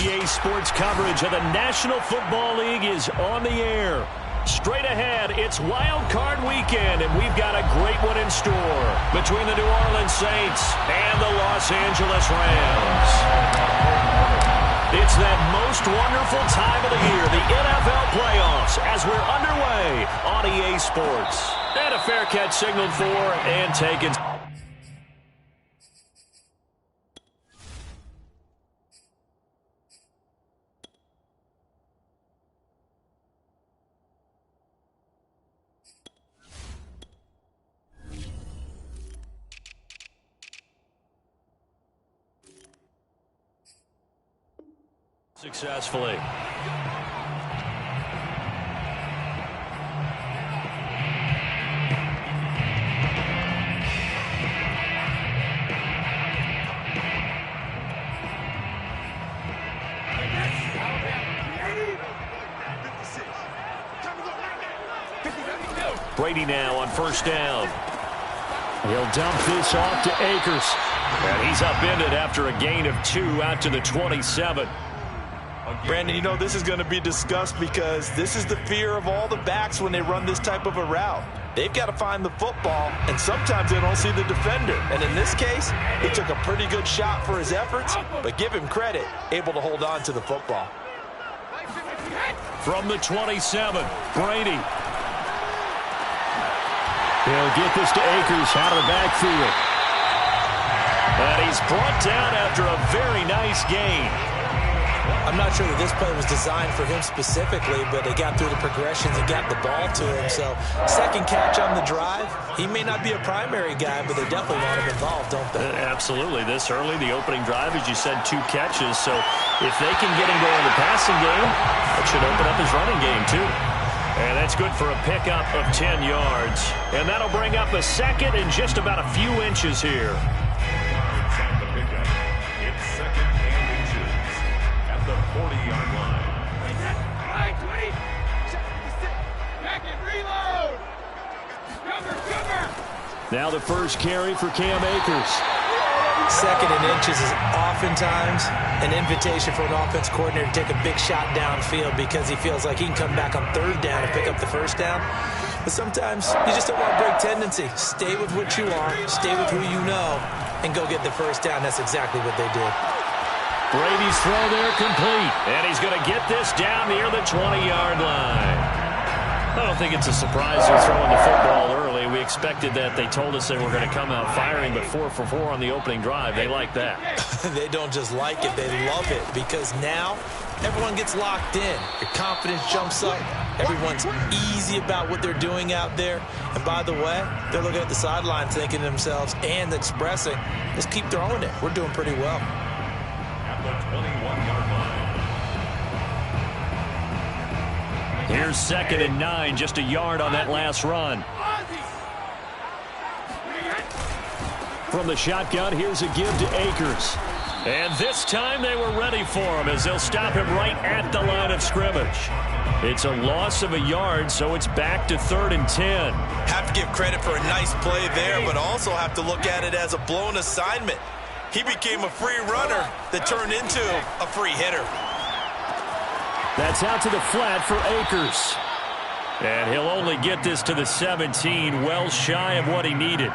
EA Sports coverage of the National Football League is on the air. Straight ahead, it's Wild Card Weekend, and we've got a great one in store between the New Orleans Saints and the Los Angeles Rams. It's that most wonderful time of the year, the NFL playoffs, as we're underway on EA Sports. And a fair catch signaled for and taken. Successfully. Brady now on first down. He'll dump this off to Akers. And he's upended after a gain of 2 out to the 27. Brandon, you know this is going to be discussed because this is the fear of all the backs when they run this type of a route. They've got to find the football, and sometimes they don't see the defender. And in this case, he took a pretty good shot for his efforts, but give him credit, able to hold on to the football. From the 27, Brady. He'll get this to Akers out of the backfield. And he's brought down after a very nice gain. I'm not sure that this play was designed for him specifically, but they got through the progressions and got the ball to him. So, second catch on the drive. He may not be a primary guy, but they definitely want him involved, don't they? Absolutely. This early, the opening drive, as you said, 2 catches. So, if they can get him going in the passing game, that should open up his running game, too. And that's good for a pickup of 10 yards. And that'll bring up a second and just about a few inches here. It's second and inches at the 40-yard line. Back and reload. Cover. Now the first carry for Cam Akers. Second and inches is oftentimes an invitation for an offense coordinator to take a big shot downfield because he feels like he can come back on third down and pick up the first down. But sometimes you just don't want to break tendency. Stay with what you are, stay with who you know, and go get the first down. That's exactly what they did. Brady's throw there complete. And he's going to get this down near the 20-yard line. I don't think it's a surprise they're throwing the football early. We expected that. They told us they were going to come out firing, but 4 for 4 on the opening drive. They like that. They don't just like it, they love it, because now everyone gets locked in. Your confidence jumps up. Everyone's easy about what they're doing out there. And by the way, they're looking at the sideline thinking to themselves and expressing, let's keep throwing it. We're doing pretty well. At the 21-yard line. Here's 2nd and 9, just a yard on that last run. From the shotgun, here's a give to Akers. And this time they were ready for him as they'll stop him right at the line of scrimmage. It's a loss of a yard, so it's back to 3rd and 10. Have to give credit for a nice play there, but also have to look at it as a blown assignment. He became a free runner that turned into a free hitter. That's out to the flat for Akers. And he'll only get this to the 17, well shy of what he needed.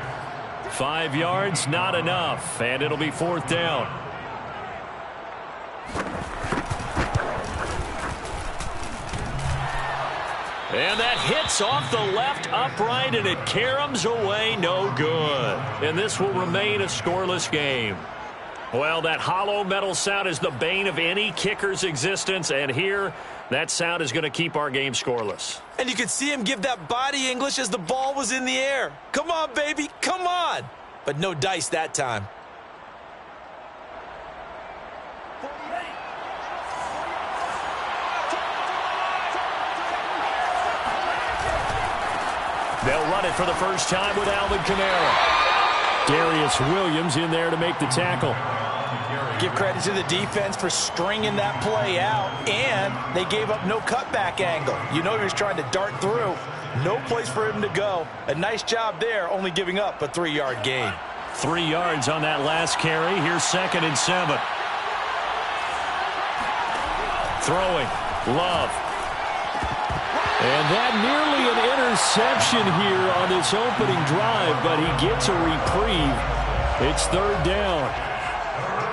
5 yards, not enough, and it'll be 4th down. And that hits off the left upright, and it caroms away, no good. And this will remain a scoreless game. Well, that hollow metal sound is the bane of any kicker's existence, and here, that sound is going to keep our game scoreless. And you could see him give that body English as the ball was in the air. Come on, baby, come on. But no dice that time. They'll run it for the first time with Alvin Kamara. Darius Williams in there to make the tackle. Give credit to the defense for stringing that play out, and they gave up no cutback angle. You know he was trying to dart through. No place for him to go. A nice job there, only giving up a 3-yard gain. 3 yards on that last carry. Here's 2nd and 7. Throwing. Love. And that nearly an interception here on this opening drive, but he gets a reprieve. It's third down.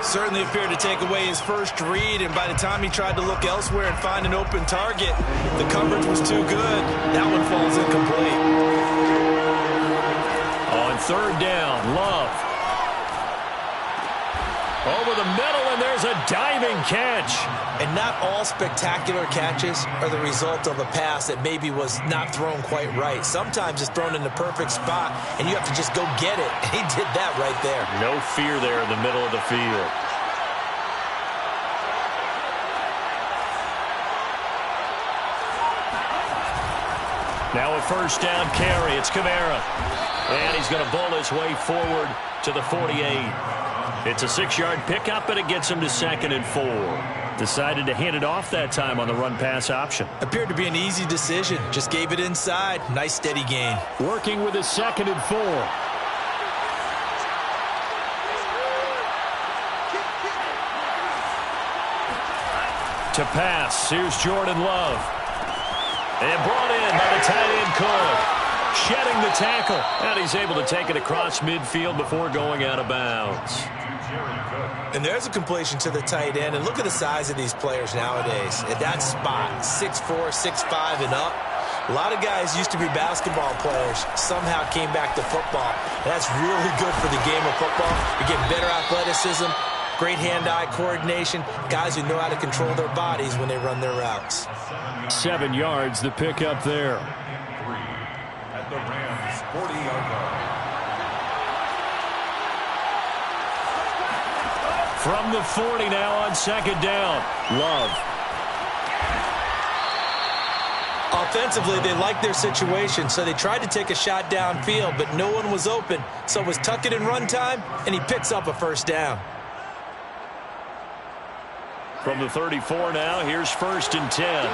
Certainly appeared to take away his first read, and by the time he tried to look elsewhere and find an open target, the coverage was too good. That one falls incomplete. On third down, Love. Over the middle, and there's a diving catch. And not all spectacular catches are the result of a pass that maybe was not thrown quite right. Sometimes it's thrown in the perfect spot, and you have to just go get it. And he did that right there. No fear there in the middle of the field. Now a first down carry. It's Kamara. And he's going to bowl his way forward to the 48. It's a 6-yard pickup, and it gets him to 2nd and 4. Decided to hand it off that time on the run-pass option. Appeared to be an easy decision. Just gave it inside. Nice steady gain. Working with his 2nd and 4. To pass, here's Jordan Love. And brought in by the tight end Cook. Shedding the tackle. And he's able to take it across midfield before going out of bounds. And there's a completion to the tight end. And look at the size of these players nowadays. At that spot, 6'4", 6'5", and up. A lot of guys used to be basketball players, somehow came back to football. And that's really good for the game of football. You get better athleticism, great hand-eye coordination, guys who know how to control their bodies when they run their routes. 7 yards, the pickup there. 3 at the Rams' 40-yard line. From the 40 now on 2nd down. Love. Offensively, they liked their situation, so they tried to take a shot downfield, but no one was open. So it was tuck it and run time, and he picks up a first down. From the 34 now, here's 1st and 10.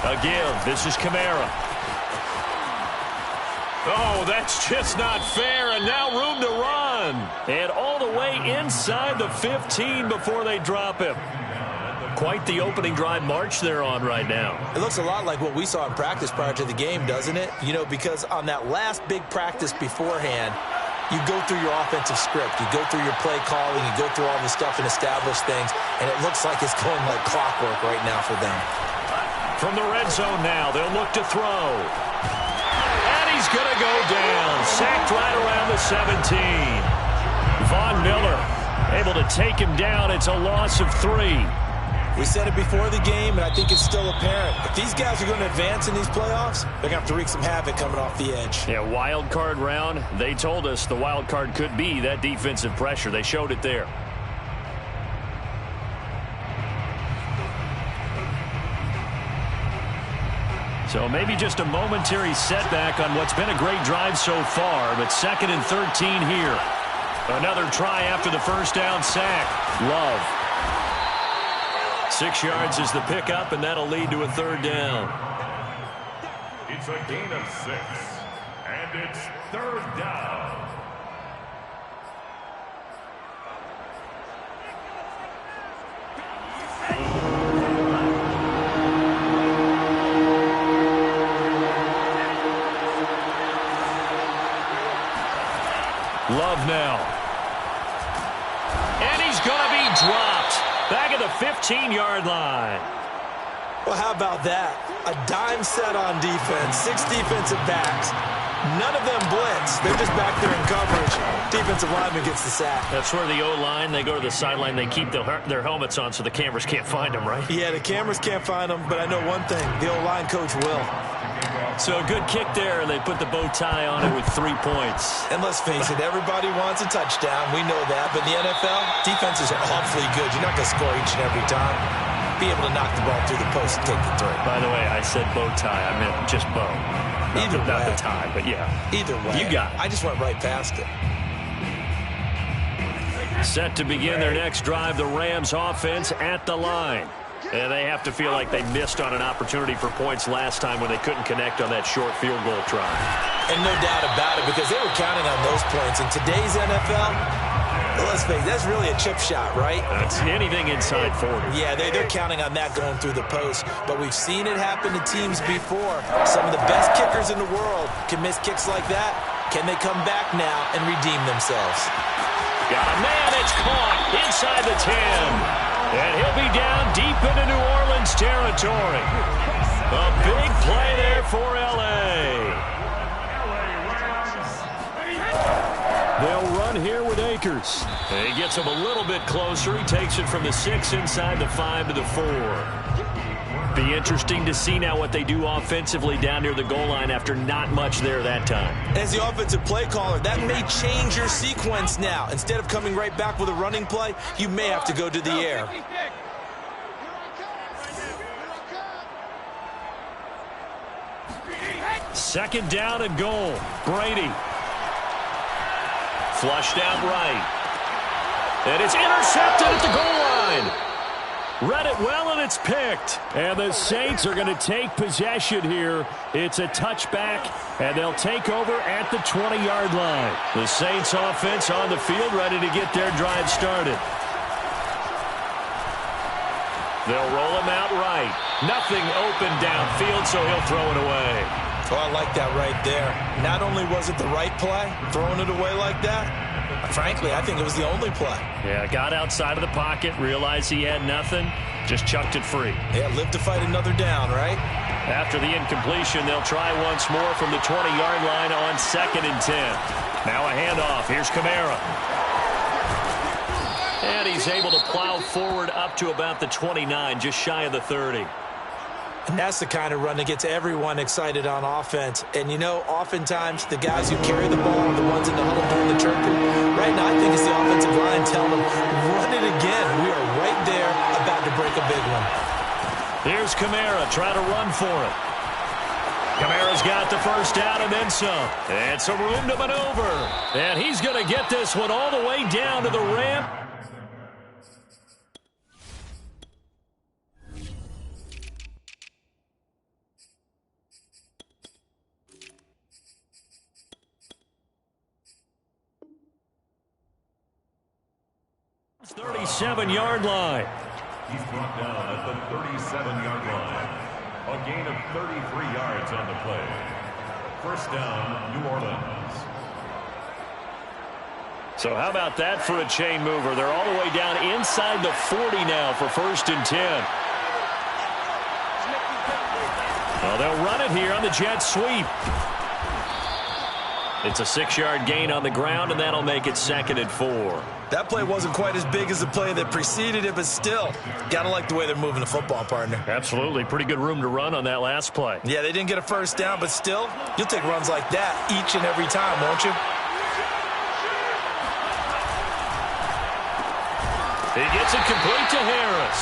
Again, this is Kamara. Oh, that's just not fair, and now room to run. And all the way inside the 15 before they drop him. Quite the opening drive march they're on right now. It looks a lot like what we saw in practice prior to the game, doesn't it? You know, because on that last big practice beforehand, you go through your offensive script. You go through your play calling. You go through all the stuff and establish things, and it looks like it's going like clockwork right now for them. From the red zone now, they'll look to throw. And he's going to go down. Sacked right around the 17. Von Miller able to take him down. It's a loss of 3. We said it before the game, and I think it's still apparent. If these guys are going to advance in these playoffs, they're going to have to wreak some havoc coming off the edge. Yeah, wild card round. They told us the wild card could be that defensive pressure. They showed it there. So maybe just a momentary setback on what's been a great drive so far, but 2nd and 13 here. Another try after the first down sack. Love. 6 yards is the pickup, and that'll lead to a 3rd down. It's a gain of 6, and it's 3rd down. Love now. And he's going to be dropped. Back at the 15-yard line. Well, how about that? A dime set on defense. 6 defensive backs. None of them blitz. They're just back there in coverage. Defensive lineman gets the sack. That's where the O-line, they go to the sideline, they keep their helmets on so the cameras can't find them, right? Yeah, the cameras can't find them, but I know one thing. The O-line coach will. So a good kick there, and they put the bow tie on it with 3 points. And let's face it, everybody wants a touchdown. We know that. But in the NFL, defenses are awfully good. You're not going to score each and every time. Be able to knock the ball through the post and take the 3. By the way, I said bow tie. I meant just bow. Not the tie, but yeah. Either way. You got it. I just went right past it. Set to begin their next drive, the Rams offense at the line. And they have to feel like they missed on an opportunity for points last time when they couldn't connect on that short field goal try. And no doubt about it, because they were counting on those points. In today's NFL, let's face it, that's really a chip shot, right? That's anything inside 40. Yeah, they're counting on that going through the post. But we've seen it happen to teams before. Some of the best kickers in the world can miss kicks like that. Can they come back now and redeem themselves? Got a man, it's caught inside the 10. And he'll be down deep into New Orleans territory. A big play there for L.A. They'll run here with Akers. And he gets him a little bit closer. He takes it from the 6 inside the 5 to the 4. Be interesting to see now what they do offensively down near the goal line after not much there that time. As the offensive play caller, that may change your sequence now. Instead of coming right back with a running play, you may have to go to the air. Second down and goal. Brady. Flushed out right. And it's intercepted at the goal line. Read it well, and it's picked. And the Saints are going to take possession here. It's a touchback, and they'll take over at the 20-yard line. The Saints offense on the field, ready to get their drive started. They'll roll him out right. Nothing open downfield, so he'll throw it away. Oh, I like that right there. Not only was it the right play, throwing it away like that, frankly, I think it was the only play. Yeah, got outside of the pocket, realized he had nothing, just chucked it free. Yeah, live to fight another down, right? After the incompletion, they'll try once more from the 20-yard line on 2nd and 10. Now a handoff. Here's Kamara. And he's able to plow forward up to about the 29, just shy of the 30. And that's the kind of run that gets everyone excited on offense. And, you know, oftentimes the guys who carry the ball are the ones in the huddle doing the chirping. Right now, I think it's the offensive line telling them, run it again. We are right there about to break a big one. Here's Kamara. Try to run for it. Kamara's got the first down and then some. And some room to maneuver. And he's going to get this one all the way down to the ramp. It's 37-yard line. He's brought down at the 37-yard line. A gain of 33 yards on the play. First down, New Orleans. So how about that for a chain mover? They're all the way down inside the 40 now for 1st and 10. Well, they'll run it here on the jet sweep. It's a 6-yard gain on the ground, and that'll make it 2nd and 4. That play wasn't quite as big as the play that preceded it, but still, got to like the way they're moving the football, partner. Absolutely. Pretty good room to run on that last play. Yeah, they didn't get a first down, but still, you'll take runs like that each and every time, won't you? He gets it complete to Harris.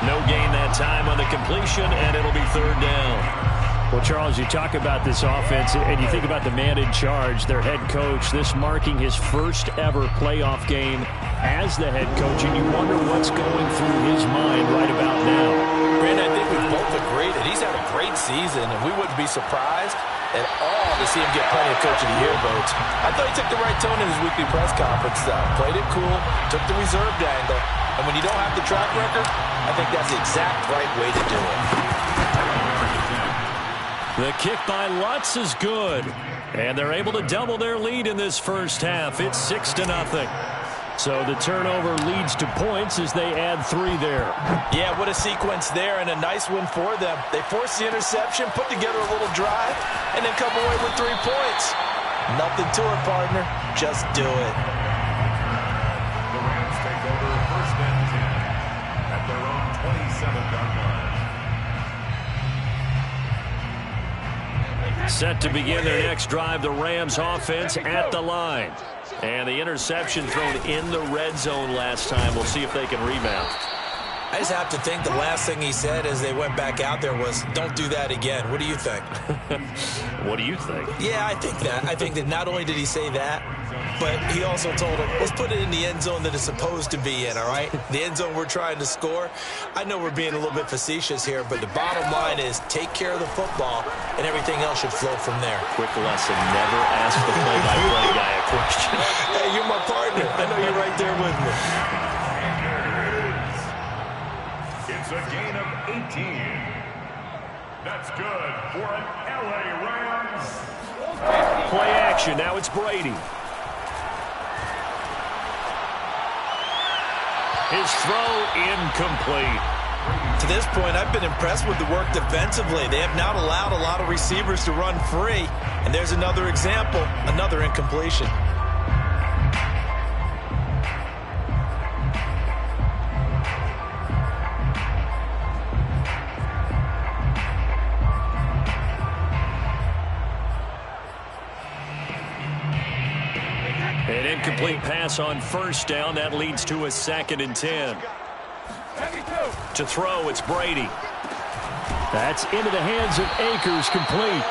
No gain that time on the completion, and it'll be 3rd down. Well, Charles, you talk about this offense, and you think about the man in charge, their head coach, this marking his first ever playoff game as the head coach, and you wonder what's going through his mind right about now. Brandon, I think we both agreed that he's had a great season, and we wouldn't be surprised at all to see him get plenty of Coach of the Year votes. I thought he took the right tone in his weekly press conference, though. Played it cool, took the reserved angle, and when you don't have the track record, I think that's the exact right way to do it. The kick by Lutz is good. And they're able to double their lead in this first half. It's 6-0. So the turnover leads to points as they add 3 there. Yeah, what a sequence there, and a nice win for them. They forced the interception, put together a little drive, and then come away with 3 points. Nothing to it, partner. Just do it. The Rams take over 1st and 10 at their own 27-yard line. Set to begin their next drive, the Rams offense at the line. And the interception thrown in the red zone last time. We'll see if they can rebound. I just have to think the last thing he said as they went back out there was, don't do that again. What do you think? What do you think? Yeah, I think that. I think that not only did he say that, but he also told him, let's put it in the end zone that it's supposed to be in, all right? The end zone we're trying to score. I know we're being a little bit facetious here, but the bottom line is take care of the football, and everything else should flow from there. Quick lesson, never ask the play-by-play guy a question. Hey, you're my partner. I know you're right there with me. It's a gain of 18. That's good for an LA Rams. Play action. Now it's Brady. His throw incomplete. To this point, I've been impressed with the work defensively. They have not allowed a lot of receivers to run free. And there's another example, another incompletion. An incomplete pass on first down. That leads to a 2nd and 10. To throw, it's Brady. That's into the hands of Akers, complete.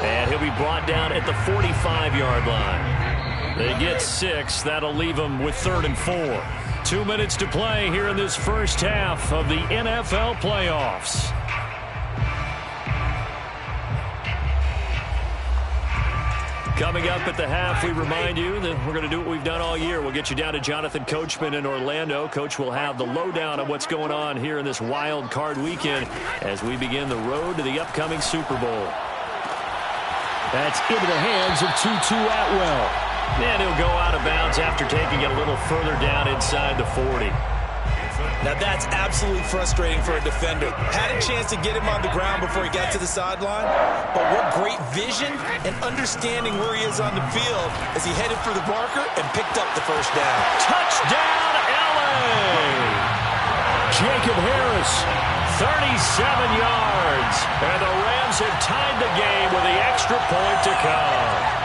And he'll be brought down at the 45-yard line. They get 6. That'll leave them with 3rd and 4. 2 minutes to play here in this first half of the NFL playoffs. Coming up at the half, we remind you that we're going to do what we've done all year. We'll get you down to Jonathan Coachman in Orlando. Coach will have the lowdown on what's going on here in this wild card weekend as we begin the road to the upcoming Super Bowl. That's into the hands of Tutu Atwell. And he'll go out of bounds after taking it a little further down inside the 40. Now that's absolutely frustrating for a defender. Had a chance to get him on the ground before he got to the sideline, but what great vision and understanding where he is on the field as he headed for the marker and picked up the first down. Touchdown, LA! Jacob Harris, 37 yards. And the Rams have tied the game with the extra point to come.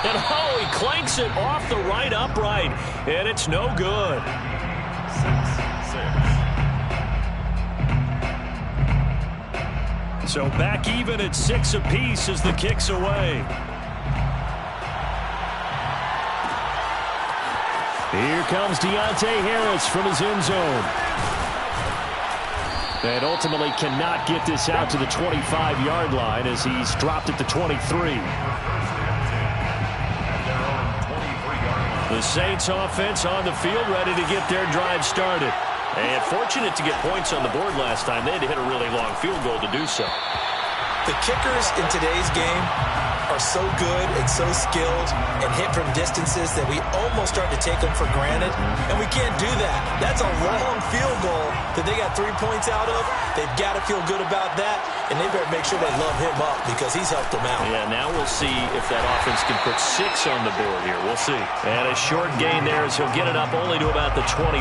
And oh, he clanks it off the right upright, and it's no good. 6-6. So back even at 6 apiece as the kick's away. Here comes Deontay Harris from his end zone. And ultimately cannot get this out to the 25-yard line as he's dropped at the 23. The Saints offense on the field, ready to get their drive started. And fortunate to get points on the board last time. They had to hit a really long field goal to do so. The kickers in today's game are so good and so skilled and hit from distances that we almost start to take them for granted, and we can't do that. That's a long field goal that they got 3 points out of. They've got to feel good about that, and they better make sure they love him up because he's helped them out. Yeah, now we'll see if that offense can put 6 on the board here. We'll see. And a short gain there as he'll get it up only to about the 24.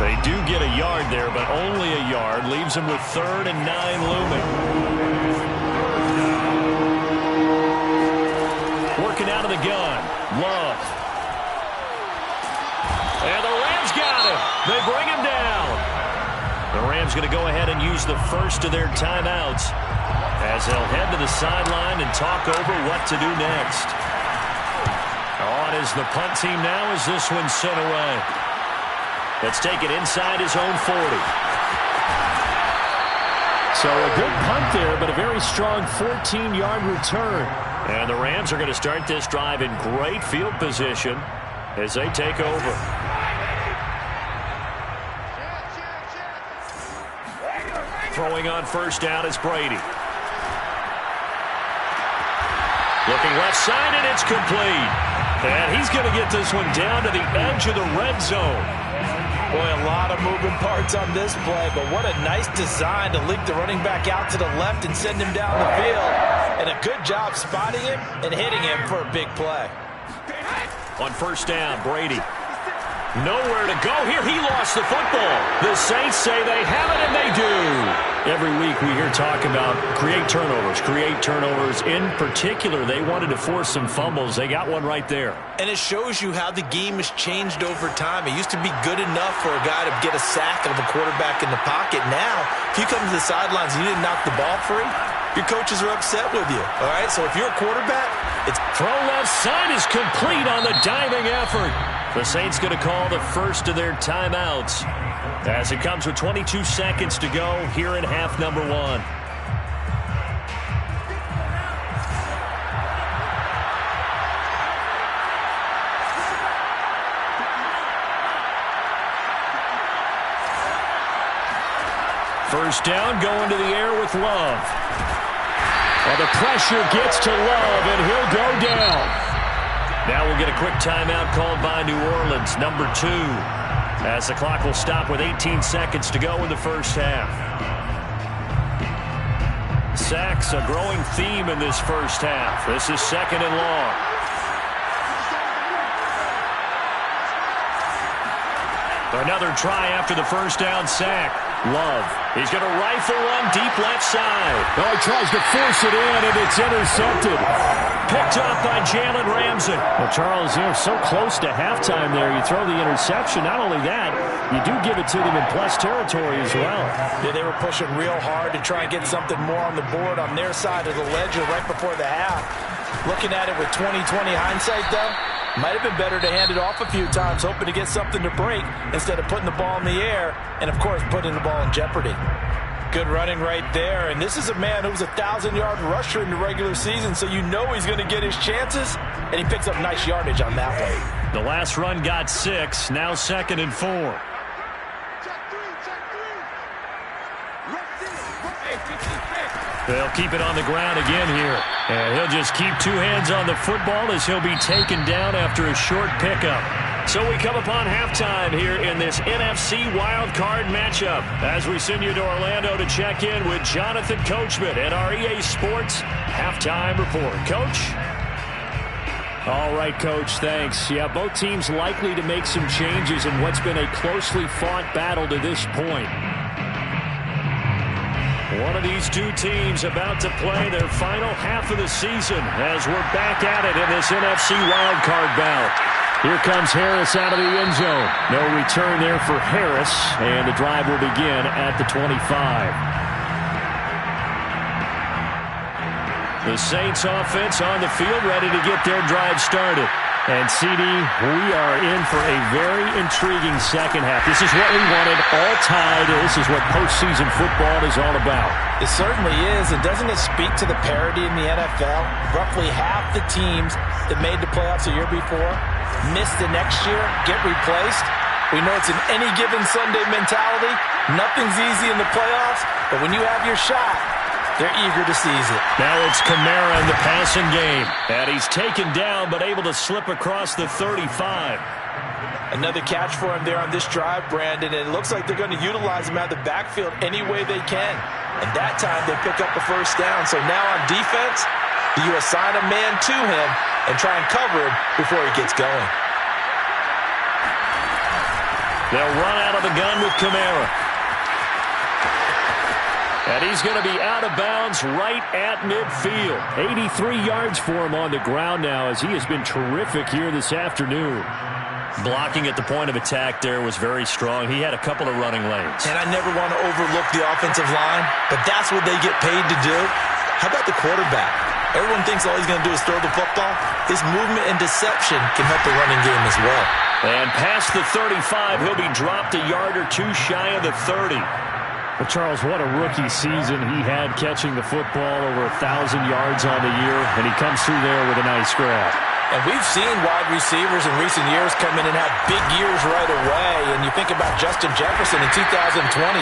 They do get a yard there, but only a yard. Leaves them with 3rd and 9 looming. Working out of the gun. Love. And the Rams got him. They bring him down. The Rams going to go ahead and use the first of their timeouts as they'll head to the sideline and talk over what to do next. On is the punt team now as this one's sent away. Let's take it inside his own 40. So a good punt there, but a very strong 14-yard return. And the Rams are going to start this drive in great field position as they take over. Throwing on first down is Brady. Looking left side, and it's complete. And he's going to get this one down to the edge of the red zone. Boy, a lot of moving parts on this play, but what a nice design to leak the running back out to the left and send him down the field. And a good job spotting him and hitting him for a big play. On first down, Brady. Nowhere to go here. He lost the football. The Saints say they have it, and they do. Every week we hear talk about create turnovers. In particular, they wanted to force some fumbles. They got one right there. And it shows you how the game has changed over time. It used to be good enough for a guy to get a sack of a quarterback in the pocket. Now, if you come to the sidelines and you didn't knock the ball free, your coaches are upset with you. All right, so if you're a quarterback, it's throw left side is complete on the diving effort. The Saints going to call the first of their timeouts as it comes with 22 seconds to go here in half number 1. First down, going to the air with Love. Well, the pressure gets to Love, and he'll go down. Now we'll get a quick timeout called by New Orleans, number 2, as the clock will stop with 18 seconds to go in the first half. Sacks, a growing theme in this first half. This is 2nd and long. Another try after the first down sack. Love. He's going to rifle one deep left side. Oh, he tries to force it in, and it's intercepted. Picked up by Jalen Ramsey. Well, Charles, you're so close to halftime there. You throw the interception. Not only that, you do give it to them in plus territory as well. Yeah, they were pushing real hard to try and get something more on the board on their side of the ledger right before the half. Looking at it with 20/20 hindsight, though, might have been better to hand it off a few times, hoping to get something to break instead of putting the ball in the air and, of course, putting the ball in jeopardy. Good running right there, and this is a man who was a 1,000-yard rusher in the regular season, so you know he's going to get his chances, and he picks up nice yardage on that one. The last run got 6, now 2nd and 4. They'll keep it on the ground again here. And he'll just keep 2 hands on the football as he'll be taken down after a short pickup. So we come upon halftime here in this NFC wildcard matchup as we send you to Orlando to check in with Jonathan Coachman at our EA Sports Halftime Report. Coach? All right, Coach, thanks. Yeah, both teams likely to make some changes in what's been a closely fought battle to this point. One of these two teams about to play their final half of the season as we're back at it in this NFC wildcard bout. Here comes Harris out of the end zone. No return there for Harris, and the drive will begin at the 25. The Saints offense on the field ready to get their drive started. And, CD, we are in for a very intriguing second half. This is what we wanted, all tied. This is what postseason football is all about. It certainly is, and doesn't it speak to the parity in the NFL? Roughly half the teams that made the playoffs the year before miss the next year, get replaced. We know it's an any given Sunday mentality. Nothing's easy in the playoffs, but when you have your shot, they're eager to seize it. Now it's Kamara in the passing game. And he's taken down, but able to slip across the 35. Another catch for him there on this drive, Brandon. And it looks like they're going to utilize him out of the backfield any way they can. And that time they pick up a first down. So now on defense, you assign a man to him and try and cover him before he gets going. They'll run out of the gun with Kamara. And he's going to be out of bounds right at midfield. 83 yards for him on the ground now as he has been terrific here this afternoon. Blocking at the point of attack there was very strong. He had a couple of running lanes. And I never want to overlook the offensive line, but that's what they get paid to do. How about the quarterback? Everyone thinks all he's going to do is throw the football. His movement and deception can help the running game as well. And past the 35, he'll be dropped a yard or two shy of the 30. But, Charles, what a rookie season he had catching the football, over 1,000 yards on the year, and he comes through there with a nice grab. And we've seen wide receivers in recent years come in and have big years right away. And you think about Justin Jefferson in 2020,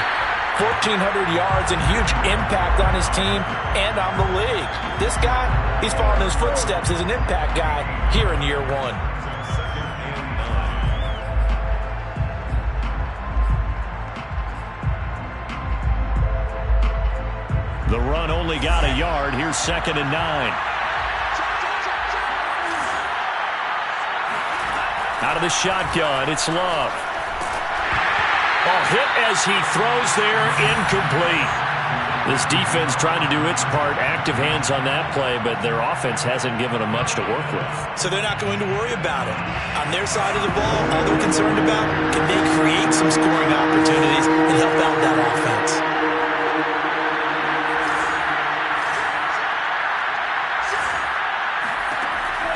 1,400 yards and huge impact on his team and on the league. This guy, he's following his footsteps as an impact guy here in year one. The run only got a yard. Here's 2nd and 9. Out of the shotgun, it's Love. Ball hit as he throws there, incomplete. This defense trying to do its part, active hands on that play, but their offense hasn't given them much to work with. So they're not going to worry about it. On their side of the ball, all they're concerned about, can they create some scoring opportunities and help out that offense?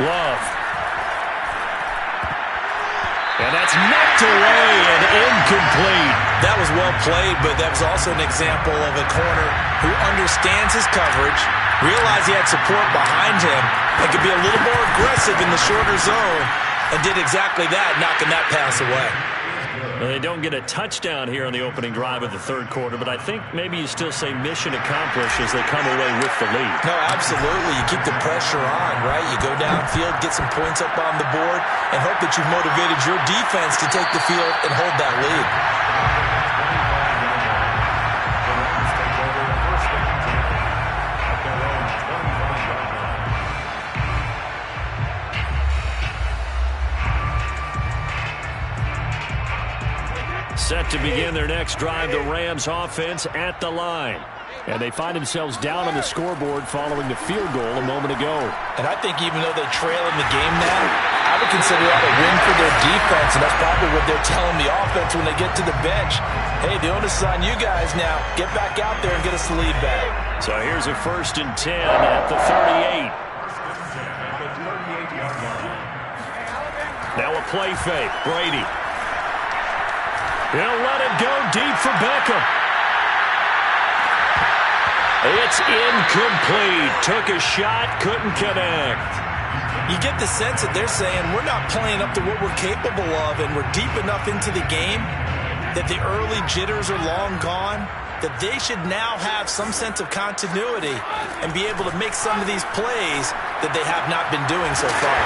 Love. And that's knocked away and incomplete. That was well played, but that was also an example of a corner who understands his coverage, realized he had support behind him, and could be a little more aggressive in the shorter zone, and did exactly that, knocking that pass away. Well, they don't get a touchdown here on the opening drive of the third quarter, but I think maybe you still say mission accomplished as they come away with the lead. No, absolutely. You keep the pressure on, right? You go downfield, get some points up on the board, and hope that you've motivated your defense to take the field and hold that lead. Set to begin their next drive, the Rams offense at the line. And they find themselves down on the scoreboard following the field goal a moment ago. And I think even though they trail in the game now, I would consider that a win for their defense, and that's probably what they're telling the offense when they get to the bench. Hey, the onus is on you guys now. Get back out there and get us the lead back. So here's a 1st and 10 at the 38. Now a play fake. Brady. He'll let it go deep for Beckham. It's incomplete. Took a shot, couldn't connect. You get the sense that they're saying we're not playing up to what we're capable of, and we're deep enough into the game that the early jitters are long gone, that they should now have some sense of continuity and be able to make some of these plays that they have not been doing so far.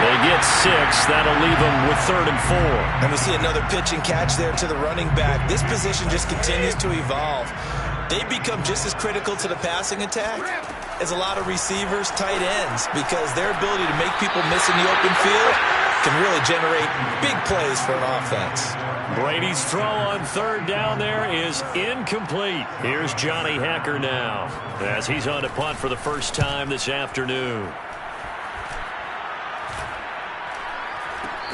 They get 6. That'll leave them with 3rd and 4. And we see another pitch and catch there to the running back. This position just continues to evolve. They become just as critical to the passing attack as a lot of receivers, tight ends, because their ability to make people miss in the open field can really generate big plays for an offense. Brady's throw on 3rd down there is incomplete. Here's Johnny Hekker now as he's on to punt for the first time this afternoon.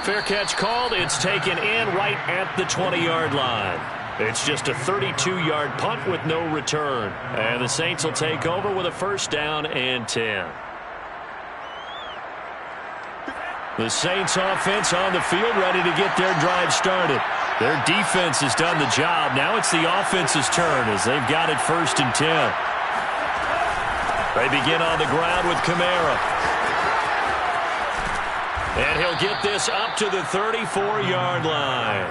Fair catch called. It's taken in right at the 20-yard line. It's just a 32-yard punt with no return. And the Saints will take over with a 1st down and 10. The Saints offense on the field ready to get their drive started. Their defense has done the job. Now it's the offense's turn as they've got it 1st and 10. They begin on the ground with Kamara. And he'll get this up to the 34-yard line.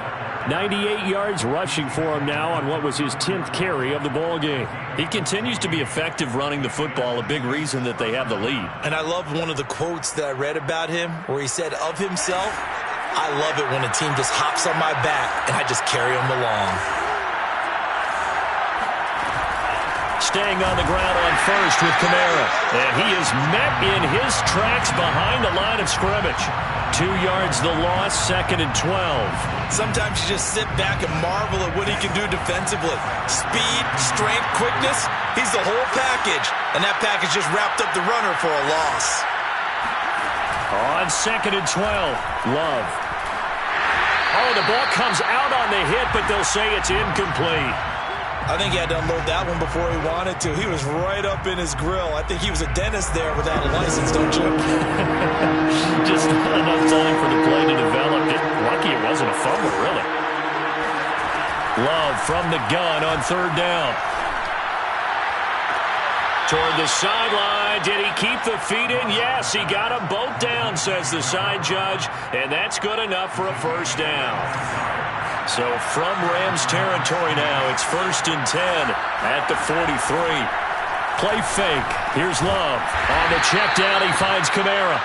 98 yards rushing for him now on what was his 10th carry of the ball game. He continues to be effective running the football, a big reason that they have the lead. And I love one of the quotes that I read about him where he said of himself, I love it when a team just hops on my back and I just carry them along. Staying on the ground on 1st with Kamara. And he is met in his tracks behind the line of scrimmage. 2 yards the loss, 2nd and 12. Sometimes you just sit back and marvel at what he can do defensively. Speed, strength, quickness, he's the whole package. And that package just wrapped up the runner for a loss. On 2nd and 12, Love. Oh, the ball comes out on the hit, but they'll say it's incomplete. I think he had to unload that one before he wanted to. He was right up in his grill. I think he was a dentist there without a license, don't you? Just not enough time for the play to develop. Lucky it wasn't a fumble, really. Love from the gun on 3rd down. Toward the sideline. Did he keep the feet in? Yes, he got them both down, says the side judge. And that's good enough for a 1st down. So from Rams territory now, it's 1st and 10 at the 43. Play fake. Here's Love. On the check down, he finds Kamara.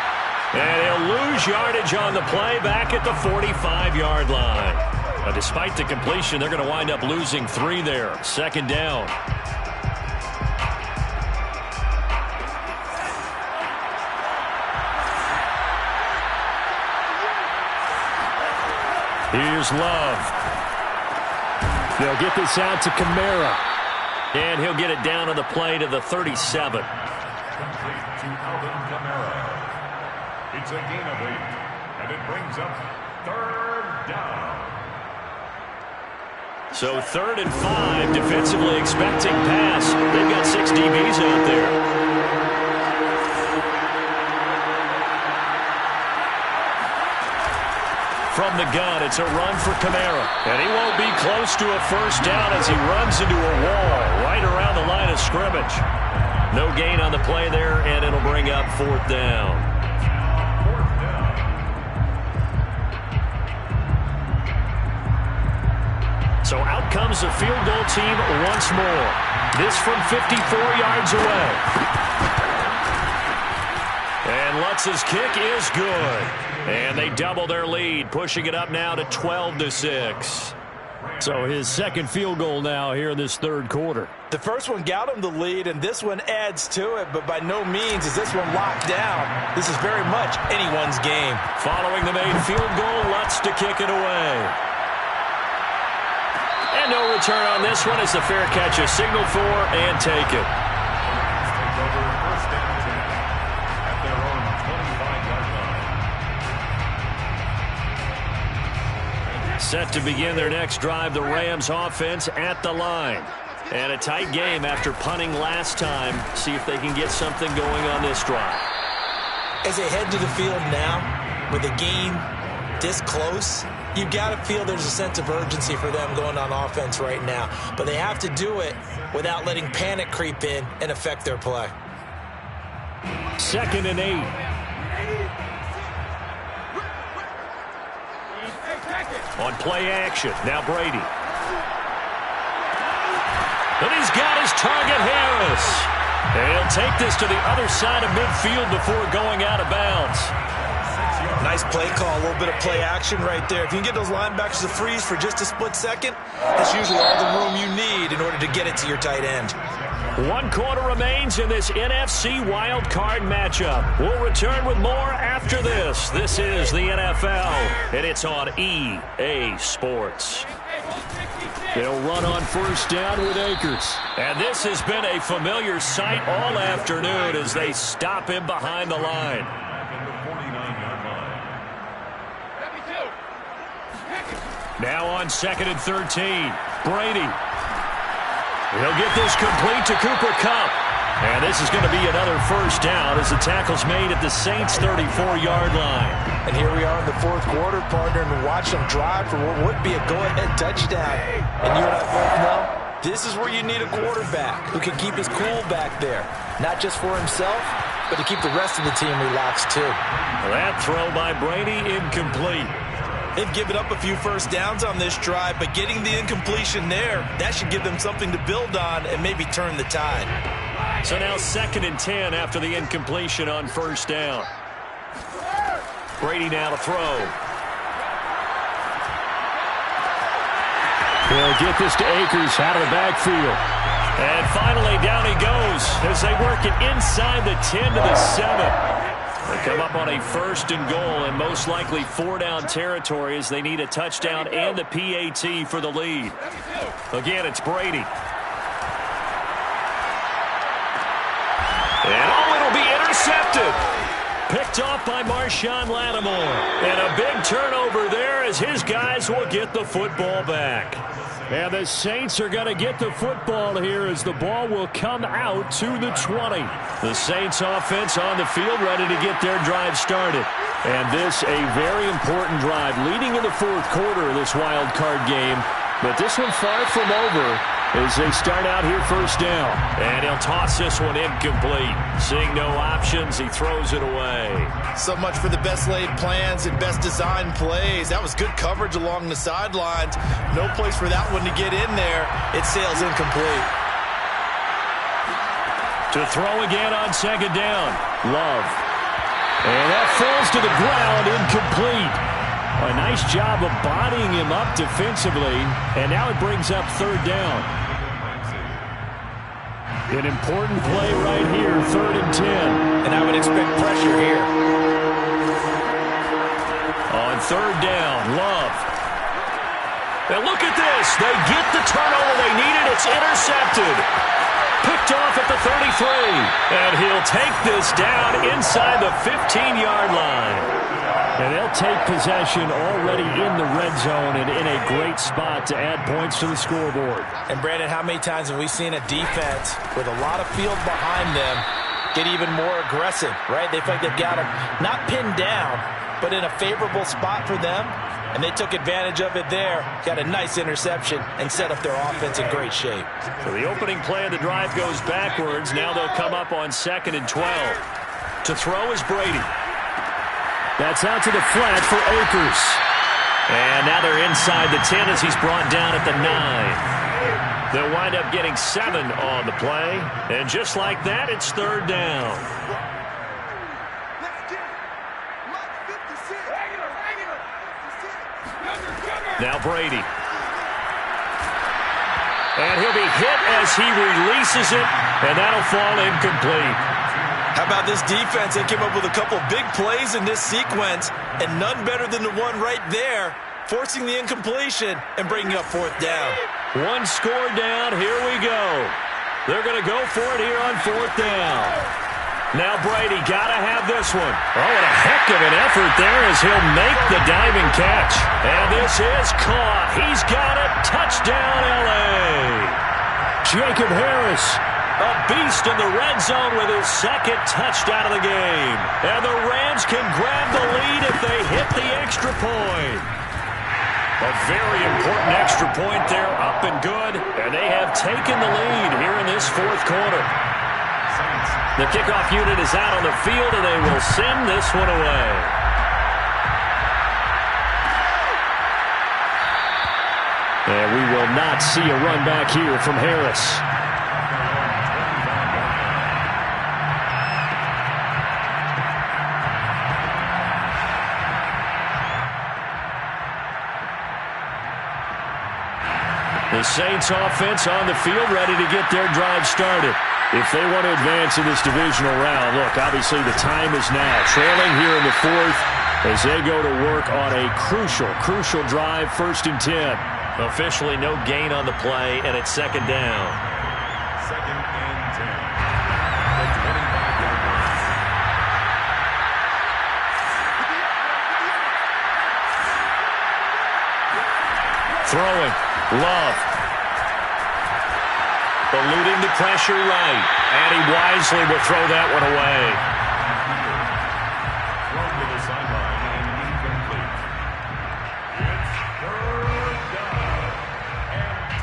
And he'll lose yardage on the play back at the 45-yard line. Now, despite the completion, they're going to wind up losing 3 there. 2nd down. Here's Love. They'll get this out to Kamara. And he'll get it down on the play to the 37. Complete to Alvin Kamara. It's a gain of 8, and it brings up 3rd down. So 3rd and 5, defensively expecting pass. They've got 6 DBs out there. From the gun, it's a run for Kamara. And he won't be close to a first down as he runs into a wall right around the line of scrimmage. No gain on the play there, and it'll bring up 4th down. So out comes the field goal team once more. This from 54 yards away. And Lutz's kick is good. And they double their lead, pushing it up now to 12-6. So his second field goal now here in this 3rd quarter. The first one got him the lead, and this one adds to it, but by no means is this one locked down. This is very much anyone's game. Following the made field goal, Lutz to kick it away. And no return on this one as the fair catch is signaled for and taken. Take over 1st and 10 at their own 25-yard line. Set to begin their next drive, the Rams offense at the line. And a tight game after punting last time. See if they can get something going on this drive. As they head to the field now, with a game this close, you've got to feel there's a sense of urgency for them going on offense right now. But they have to do it without letting panic creep in and affect their play. 2nd and 8. On play action, now Brady. And he's got his target, Harris. And he'll take this to the other side of midfield before going out of bounds. Nice play call, a little bit of play action right there. If you can get those linebackers to freeze for just a split second, that's usually all the room you need in order to get it to your tight end. 1 quarter remains in this NFC wild card matchup. We'll return with more after this. This is the NFL, and it's on EA Sports. They'll run on 1st down with Akers. And this has been a familiar sight all afternoon as they stop him behind the line. Now on 2nd and 13, Brady. He'll get this complete to Cooper Kupp. And this is going to be another first down as the tackle's made at the Saints' 34-yard line. And here we are in the 4th quarter, partner, and watch them drive for what would be a go-ahead touchdown. And you and I both know this is where you need a quarterback who can keep his cool back there. Not just for himself, but to keep the rest of the team relaxed too. That throw by Brady incomplete. They've given up a few first downs on this drive, but getting the incompletion there, that should give them something to build on and maybe turn the tide. So now 2nd and 10 after the incompletion on 1st down. Brady now to throw. He'll get this to Akers out of the backfield. And finally down he goes as they work it inside the 10 to the 7. They come up on a 1st and goal and most likely 4-down territory as they need a touchdown and the PAT for the lead. Again, it's Brady. And it'll be intercepted. Picked off by Marshawn Lattimore. And a big turnover there as his guys will get the football back. And the Saints are going to get the football here as the ball will come out to the 20. The Saints offense on the field ready to get their drive started. And this a very important drive leading in the 4th quarter of this wild card game. But this one far from over as they start out here 1st down. And he'll toss this one incomplete. Seeing no options, he throws it away. So much for the best laid plans and best designed plays. That was good coverage along the sidelines. No place for that one to get in there. It sails incomplete. To throw again on 2nd down. Love. And that falls to the ground, incomplete. A nice job of bodying him up defensively. And now it brings up 3rd down. An important play right here, 3rd and 10. And I would expect pressure here. On 3rd down, Love. And look at this. They get the turnover they needed. It's intercepted. Picked off at the 33. And he'll take this down inside the 15-yard line. And they'll take possession already in the red zone and in a great spot to add points to the scoreboard. And, Brandon, how many times have we seen a defense with a lot of field behind them get even more aggressive, right? They feel like they've got them not pinned down, but in a favorable spot for them. And they took advantage of it there, got a nice interception, and set up their offense in great shape. So the opening play of the drive goes backwards. Now they'll come up on 2nd and 12. To throw is Brady. That's out to the flat for Akers. And now they're inside the 10 as he's brought down at the 9. They'll wind up getting 7 on the play. And just like that, it's 3rd down. Now Brady. And he'll be hit as he releases it, and that'll fall incomplete. How about this defense? They came up with a couple big plays in this sequence, and none better than the one right there, forcing the incompletion and bringing up 4th down. 1 score down. Here we go. They're going to go for it here on 4th down. Now Brady got to have this one. Oh, what a heck of an effort there as he'll make the diving catch. And this is caught. He's got it. Touchdown, L.A. Jacob Harris. A beast in the red zone with his 2nd touchdown of the game. And the Rams can grab the lead if they hit the extra point. A very important extra point there, up and good. And they have taken the lead here in this 4th quarter. The kickoff unit is out on the field, and they will send this one away. And we will not see a run back here from Harris. The Saints offense on the field, ready to get their drive started. If they want to advance in this divisional round, look, obviously the time is now. Trailing here in the 4th as they go to work on a crucial drive, 1st and 10. Officially no gain on the play, and it's 2nd down. 2nd and 10. The 25-yard line. Throwing. Love. Eluding the pressure right. And he wisely will throw that one away. Thrown to the sideline and incomplete. It's 3rd down and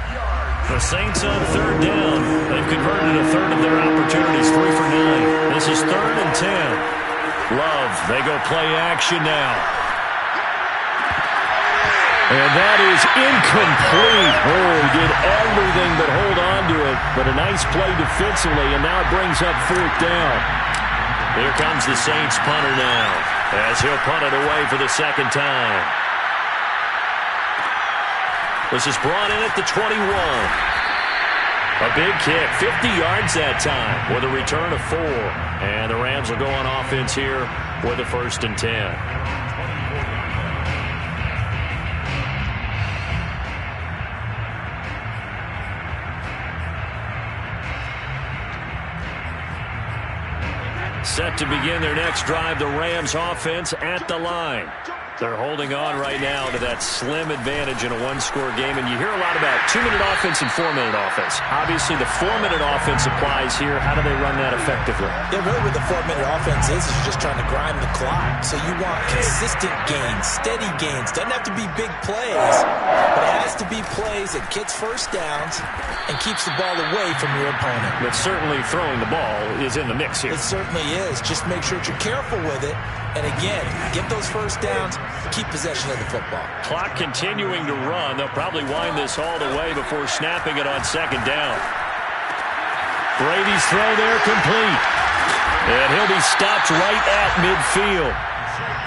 10 yards. The Saints on 3rd down. They've converted a 1/3 of their opportunities, 3 for 9. This is 3rd and 10. Love. They go play action now. And that is incomplete. Oh, he did everything but hold on to it. But a nice play defensively, and now it brings up 4th down. Here comes the Saints punter now, as he'll punt it away for the 2nd time. This is brought in at the 21. A big kick, 50 yards that time, with a return of 4. And the Rams will go on offense here with a 1st and 10. Set to begin their next drive, the Rams offense at the line. They're holding on right now to that slim advantage in a 1-score game. And you hear a lot about 2-minute offense and 4-minute offense. Obviously, the 4-minute offense applies here. How do they run that effectively? Yeah, really what the 4-minute offense is just trying to grind the clock. So you want consistent gains, steady gains. Doesn't have to be big plays, but it has to be plays that gets 1st downs and keeps the ball away from your opponent. But certainly throwing the ball is in the mix here. It certainly is. Just make sure that you're careful with it. And again, get those 1st downs, keep possession of the football. Clock continuing to run. They'll probably wind this all the way before snapping it on 2nd down. Brady's throw there complete. And he'll be stopped right at midfield.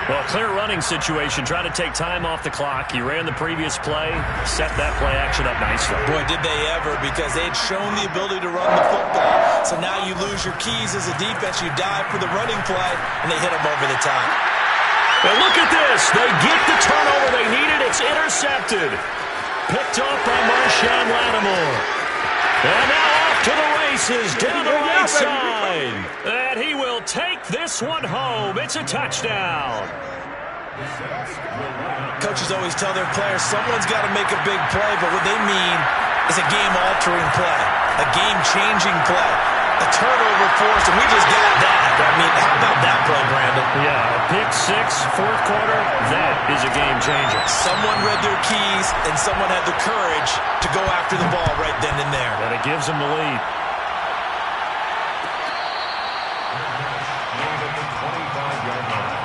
Well, clear running situation, trying to take time off the clock. He ran the previous play, set that play action up nicely. Boy, did they ever, because they had shown the ability to run the football. So now you lose your keys as a defense. You dive for the running play, and they hit them over the top. And look at this. They get the turnover they needed. It's intercepted. Picked off by Marshawn Lattimore. And now off to the races down the right side. And he will take this one home. It's a touchdown. Coaches always tell their players someone's got to make a big play, but what they mean is a game-altering play, a game-changing play, a turnover forced, and we just got that. I mean, how about that play, Brandon? Yeah, a pick six, fourth quarter, that is a game changer. Someone read their keys, and someone had the courage to go after the ball right then and there. And it gives them the lead. At the 25-yard line,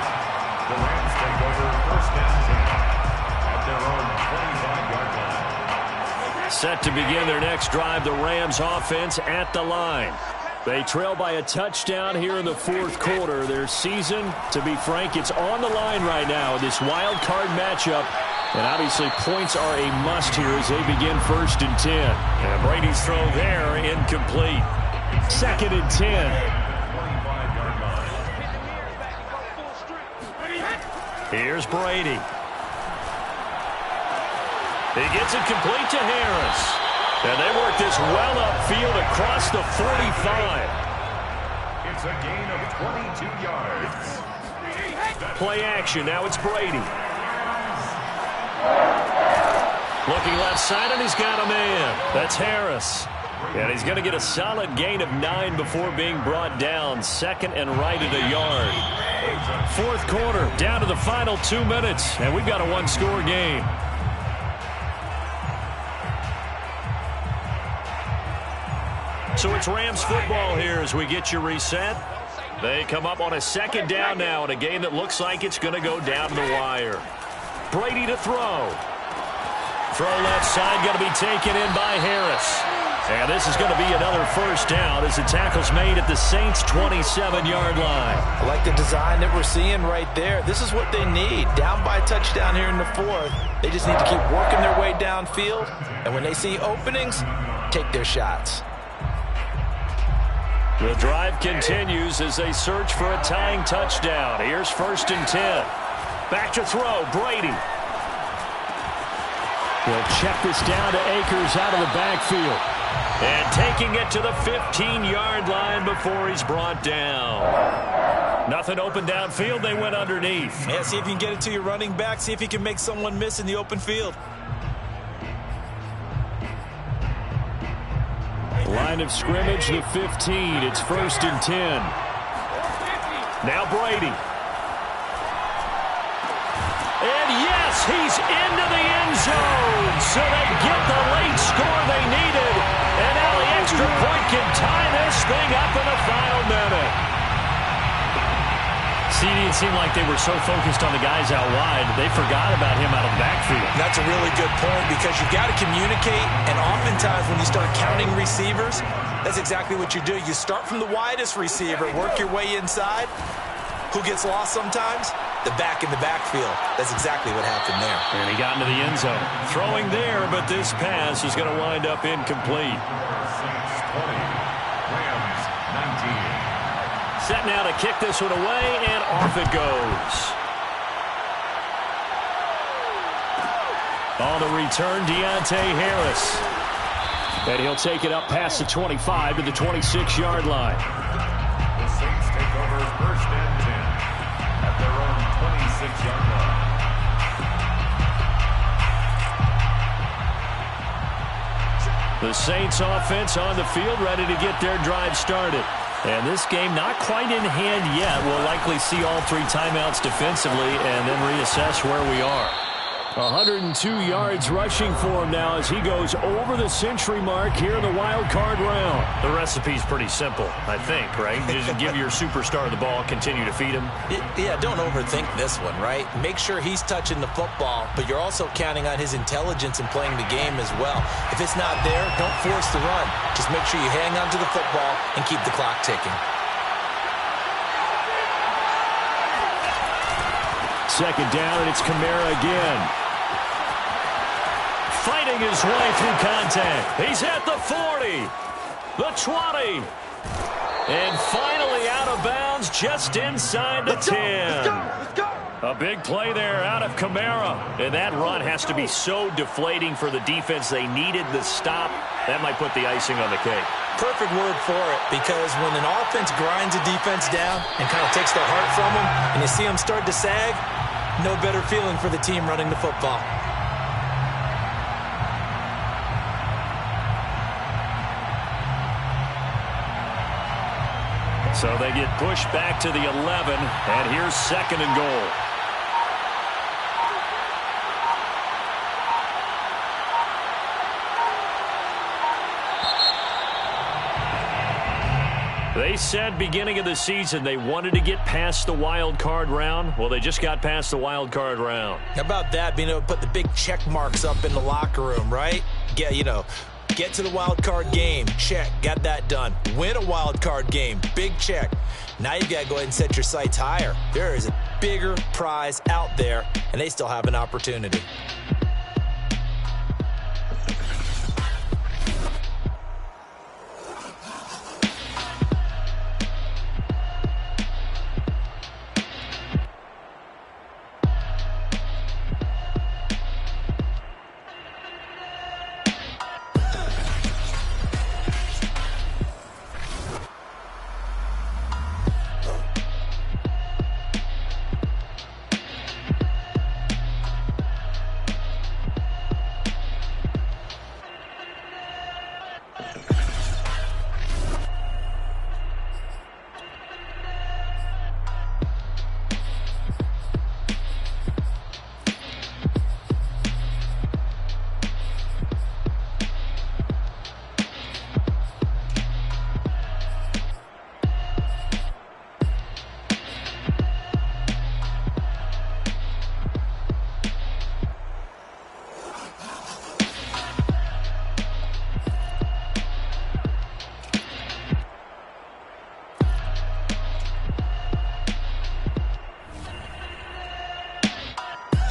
the Rams take over first and 10 at their own 25-yard line. Set to begin their next drive, the Rams offense at the line. They trail by a touchdown here in the fourth quarter. Their season, to be frank, it's on the line right now in this wild card matchup. And obviously points are a must here as they begin first and 10. And Brady's throw there, incomplete. Second and 10. Here's Brady. He gets it complete to Harris. And they work this well upfield across the 45. It's a gain of 22 yards. Play action. Now it's Brady. Looking left side, and he's got a man. That's Harris. And he's going to get a solid gain of 9 before being brought down. Second and right at a yard. Fourth quarter, down to the final 2 minutes. And we've got a one-score game. So it's Rams football here as we get you reset. They come up on a second down now in a game that looks like it's going to go down to the wire. Brady to throw. Throw left side going to be taken in by Harris. And this is going to be another first down as the tackle's made at the Saints' 27-yard line. I like the design that we're seeing right there. This is what they need. Down by a touchdown here in the fourth. They just need to keep working their way downfield. And when they see openings, take their shots. The drive continues as they search for a tying touchdown. Here's first and 10. Back to throw, Brady. He'll check this down to Akers out of the backfield. And taking it to the 15-yard line before he's brought down. Nothing open downfield, they went underneath. Yeah, see if you can get it to your running back. See if you can make someone miss in the open field. Line of scrimmage, the 15. It's first and 10. Now Brady. And yes, he's into the end zone. So they get the late score they needed. And now the extra point can tie this thing up in the final minute. See, it didn't seem like they were so focused on the guys out wide, they forgot about him out of the backfield. That's a really good point because you've got to communicate, and oftentimes when you start counting receivers, that's exactly what you do. You start from the widest receiver, work your way inside. Who gets lost sometimes? The back in the backfield. That's exactly what happened there. And he got into the end zone. Throwing there, but this pass is going to wind up incomplete. Saints 20, Rams 19. Set now to kick this one away, and off it goes. On the return, Deontay Harris. And he'll take it up past the 25 to the 26-yard line. The Saints take over first and 10 at their own 26-yard line. The Saints offense on the field, ready to get their drive started. And this game not quite in hand yet. We'll likely see all 3 timeouts defensively and then reassess where we are. 102 yards rushing for him now as he goes over the century mark here in the wild card round. The recipe's pretty simple, I think, right? Just give your superstar the ball, continue to feed him. Yeah, don't overthink this one, right? Make sure he's touching the football, but you're also counting on his intelligence in playing the game as well. If it's not there, don't force the run. Just make sure you hang on to the football and keep the clock ticking. Second down, and it's Kamara again. Fighting his way through contact. He's at the 40, the 20, and finally out of bounds just inside the 10. Let's go! A big play there out of Kamara. And that run has to be so deflating for the defense. They needed the stop. That might put the icing on the cake. Perfect word for it, because when an offense grinds a defense down and kind of takes their heart from them, and you see them start to sag, no better feeling for the team running the football. So they get pushed back to the 11, and here's 2nd and goal. They said beginning of the season they wanted to get past the wild card round. Well, they just got past the wild card round. How about that, being able to put the big check marks up in the locker room, right? Get to the wild card game, check, got that done. Win a wild card game, big check. Now you've got to go ahead and set your sights higher. There is a bigger prize out there, and they still have an opportunity.